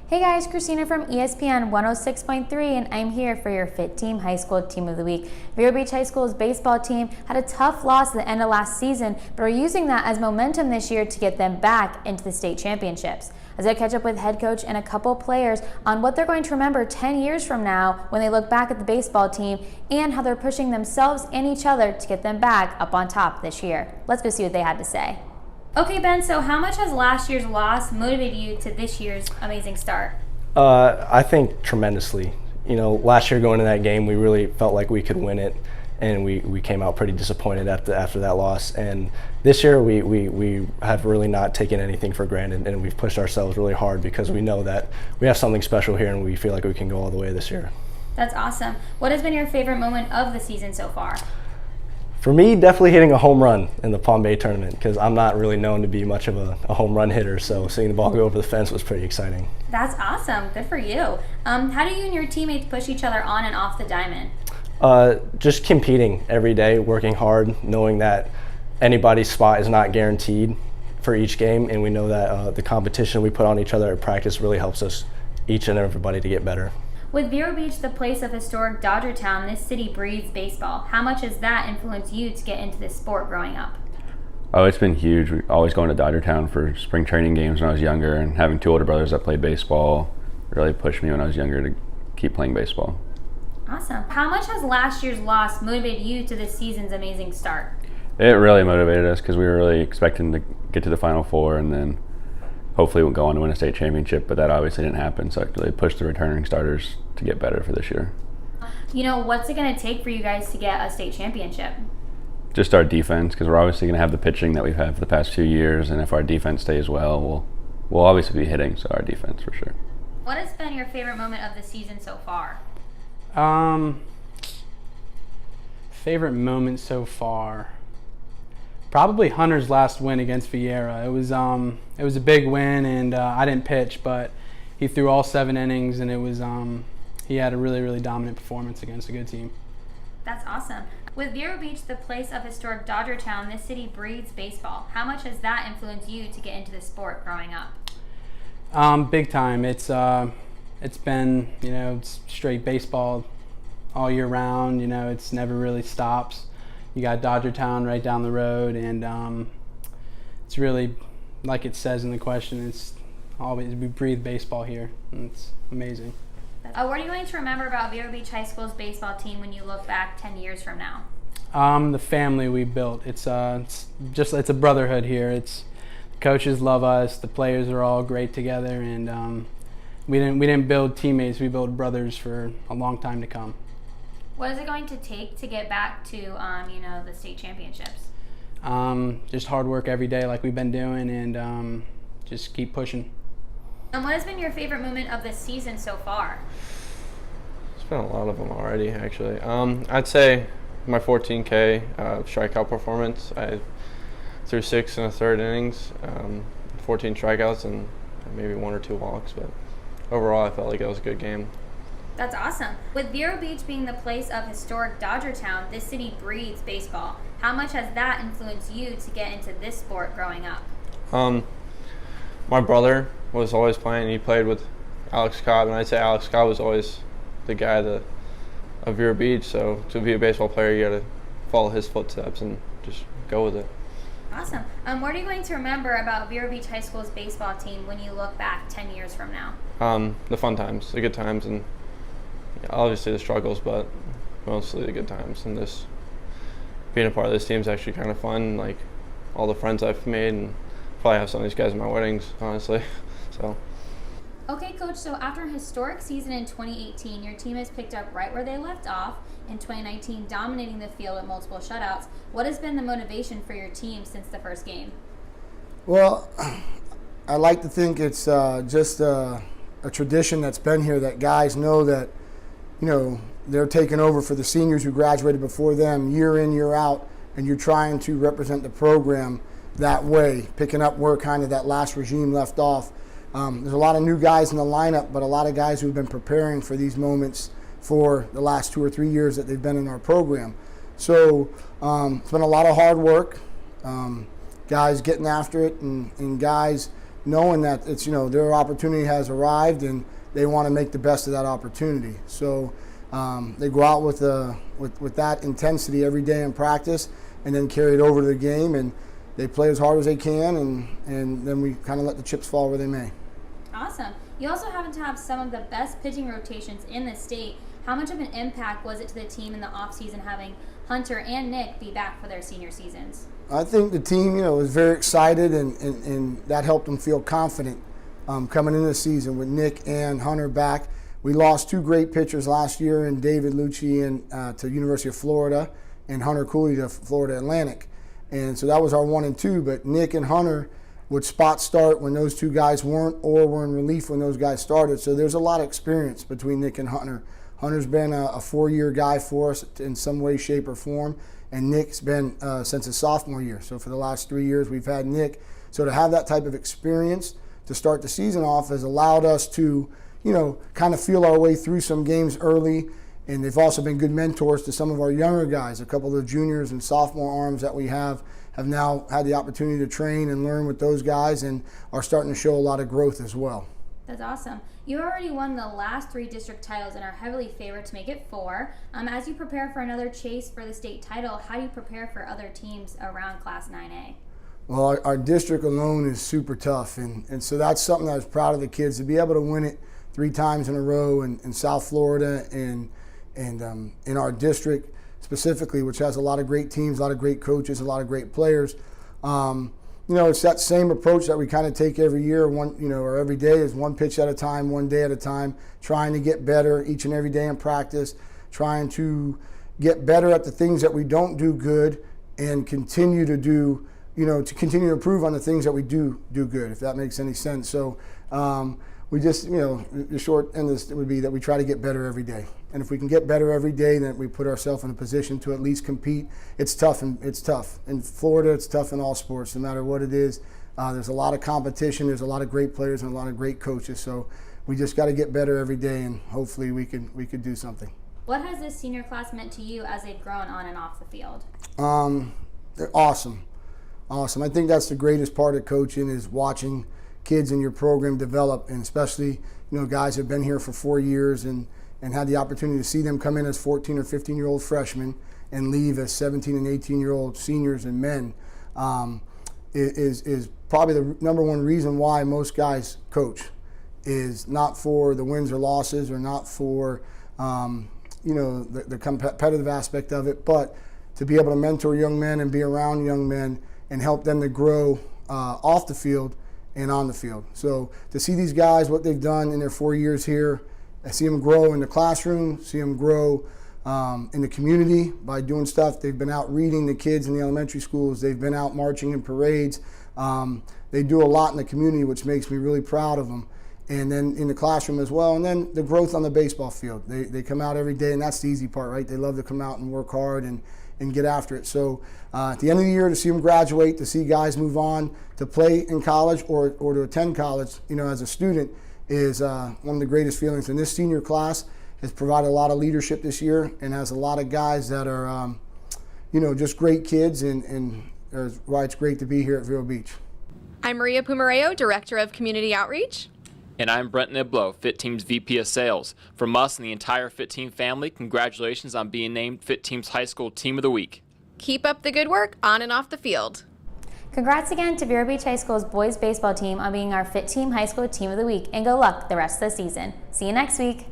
Hey guys, Kristina from ESPN 106.3, and I'm here for your Fit Team High School Team of the Week. Vero Beach High School's baseball team had a tough loss at the end of last season, but are using that as momentum this year to get them back into the state championships. As I catch up with head coach and a couple players on what they're going to remember 10 years from now when they look back at the baseball team and how they're pushing themselves and each other to get them back up on top this year. Let's go see what they had to say. Okay, Ben, so how much has last year's loss motivated you to this year's amazing start? I think tremendously. Last year going into that game, we really felt like we could win it, and we came out pretty disappointed after that loss. And this year, we have really not taken anything for granted, and we've pushed ourselves really hard because we know that we have something special here, and we feel like we can go all the way this year. That's awesome. What has been your favorite moment of the season so far? For me, definitely hitting a home run in the Palm Bay tournament because I'm not really known to be much of a home run hitter, so seeing the ball go over the fence was pretty exciting. That's awesome. Good for you. How do you and your teammates push each other on and off the diamond? Just competing every day, working hard, knowing that anybody's spot is not guaranteed for each game, and we know that the competition we put on each other at practice really helps us, each and everybody, to get better. With Vero Beach the place of historic Dodger Town, this city breathes baseball. How much has that influenced you to get into this sport growing up? Oh, it's been huge. We always going to Dodger Town for spring training games when I was younger, and having two older brothers that played baseball really pushed me when I was younger to keep playing baseball. Awesome. How much has last year's loss motivated you to this season's amazing start? It really motivated us because we were really expecting to get to the Final Four and then hopefully we'll go on to win a state championship, but that obviously didn't happen, so it really pushed the returning starters to get better for this year. What's it going to take for you guys to get a state championship? Just our defense, because we're obviously going to have the pitching that we've had for the past 2 years, and if our defense stays well, we'll obviously be hitting, so our defense for sure. What has been your favorite moment of the season so far? Favorite moment so far? Probably Hunter's last win against Vieira. It was a big win, and I didn't pitch, but he threw all 7 innings, and he had a really, really dominant performance against a good team. That's awesome. With Vero Beach the place of historic Dodger Town, this city breathes baseball. How much has that influenced you to get into the sport growing up? Big time. It's been it's straight baseball all year round. It's never really stops. You got Dodger Town right down the road, and it's really, like it says in the question, it's always, we breathe baseball here, and it's amazing. What are you going to remember about Vero Beach High School's baseball team when you look back 10 years from now? The family we built. It's a brotherhood here. The coaches love us. The players are all great together, and we didn't build teammates. We built brothers for a long time to come. What is it going to take to get back to the state championships? Just hard work every day, like we've been doing, and just keep pushing. And what has been your favorite moment of the season so far? There's been a lot of them already, actually. I'd say my 14K strikeout performance. I threw 6 1/3 innings, 14 strikeouts, and maybe 1 or 2 walks. But overall, I felt like it was a good game. That's awesome. With Vero Beach being the place of historic Dodger Town, this city breathes baseball. How much has that influenced you to get into this sport growing up? My brother was always playing. He played with Alex Cobb, and I'd say Alex Cobb was always the guy of Vero Beach. So to be a baseball player, you got to follow his footsteps and just go with it. Awesome. What are you going to remember about Vero Beach High School's baseball team when you look back 10 years from now? The fun times, the good times, and obviously the struggles, but mostly the good times. And this being a part of this team is actually kind of fun. Like all the friends I've made, and probably have some of these guys at my weddings, honestly. So. Okay, Coach, so after a historic season in 2018, your team has picked up right where they left off in 2019, dominating the field with multiple shutouts. What has been the motivation for your team since the first game? Well, I like to think it's just a tradition that's been here, that guys know that, they're taking over for the seniors who graduated before them year in, year out, and you're trying to represent the program that way, picking up where kind of that last regime left off. There's a lot of new guys in the lineup, but a lot of guys who've been preparing for these moments for the last 2 or 3 years that they've been in our program. So it's been a lot of hard work, guys getting after it, and guys knowing that it's, their opportunity has arrived and they want to make the best of that opportunity. So they go out with that intensity every day in practice and then carry it over to the game, and they play as hard as they can, and then we kind of let the chips fall where they may. Awesome. You also happen to have some of the best pitching rotations in the state. How much of an impact was it to the team in the offseason having Hunter and Nick be back for their senior seasons? I think the team, was very excited, and that helped them feel confident coming into the season with Nick and Hunter back. We lost 2 great pitchers last year in David Lucci to University of Florida and Hunter Cooley to Florida Atlantic. And so that was our 1 and 2, but Nick and Hunter would spot start when those 2 guys weren't, or were in relief when those guys started. So there's a lot of experience between Nick and Hunter. Hunter's been a 4-year guy for us in some way, shape, or form, and Nick's been since his sophomore year. So for the last 3 years, we've had Nick. So to have that type of experience to start the season off has allowed us to, kind of feel our way through some games early. And they've also been good mentors to some of our younger guys. A couple of the juniors and sophomore arms that we have now had the opportunity to train and learn with those guys and are starting to show a lot of growth as well. That's awesome. You already won the last 3 district titles and are heavily favored to make it 4. As you prepare for another chase for the state title, how do you prepare for other teams around Class 9A? Well, our district alone is super tough, and so that's something I was proud of the kids to be able to win it 3 times in a row in South Florida and in our district specifically, which has a lot of great teams, a lot of great coaches, a lot of great players. It's that same approach that we kind of take every year, or every day, is 1 pitch at a time, 1 day at a time, trying to get better each and every day in practice, trying to get better at the things that we don't do good and continue to do, to continue to improve on the things that we do good, if that makes any sense. So we just, the short end of this would be that we try to get better every day. And if we can get better every day, then we put ourselves in a position to at least compete. It's tough. In Florida, it's tough in all sports, no matter what it is. There's a lot of competition. There's a lot of great players and a lot of great coaches. So we just got to get better every day, and hopefully we could do something. What has this senior class meant to you as they've grown on and off the field? They're awesome. I think that's the greatest part of coaching, is watching kids in your program develop, and especially guys who have been here for 4 years and had the opportunity to see them come in as 14 or 15-year-old freshmen and leave as 17 and 18-year-old seniors and men is probably the number 1 reason why most guys coach, is not for the wins or losses, or not for the competitive aspect of it, but to be able to mentor young men and be around young men and help them to grow off the field and on the field. So to see these guys, what they've done in their 4 years here, I see them grow in the classroom, see them grow in the community by doing stuff. They've been out reading the kids in the elementary schools. They've been out marching in parades. They do a lot in the community, which makes me really proud of them. And then in the classroom as well. And then the growth on the baseball field. They come out every day, and that's the easy part, right? They love to come out and work hard and get after it. So at the end of the year, to see them graduate, to see guys move on to play in college or to attend college, as a student, is one of the greatest feelings. And this senior class has provided a lot of leadership this year and has a lot of guys that are, just great kids, and why it's great to be here at Vero Beach. I'm Maria Pumareo, Director of Community Outreach. And I'm Brent Niblo, Fit Team's VP of Sales. From us and the entire Fit Team family, congratulations on being named Fit Team's High School Team of the Week. Keep up the good work on and off the field. Congrats again to Vero Beach High School's boys baseball team on being our Fit Team High School Team of the Week, and good luck the rest of the season. See you next week.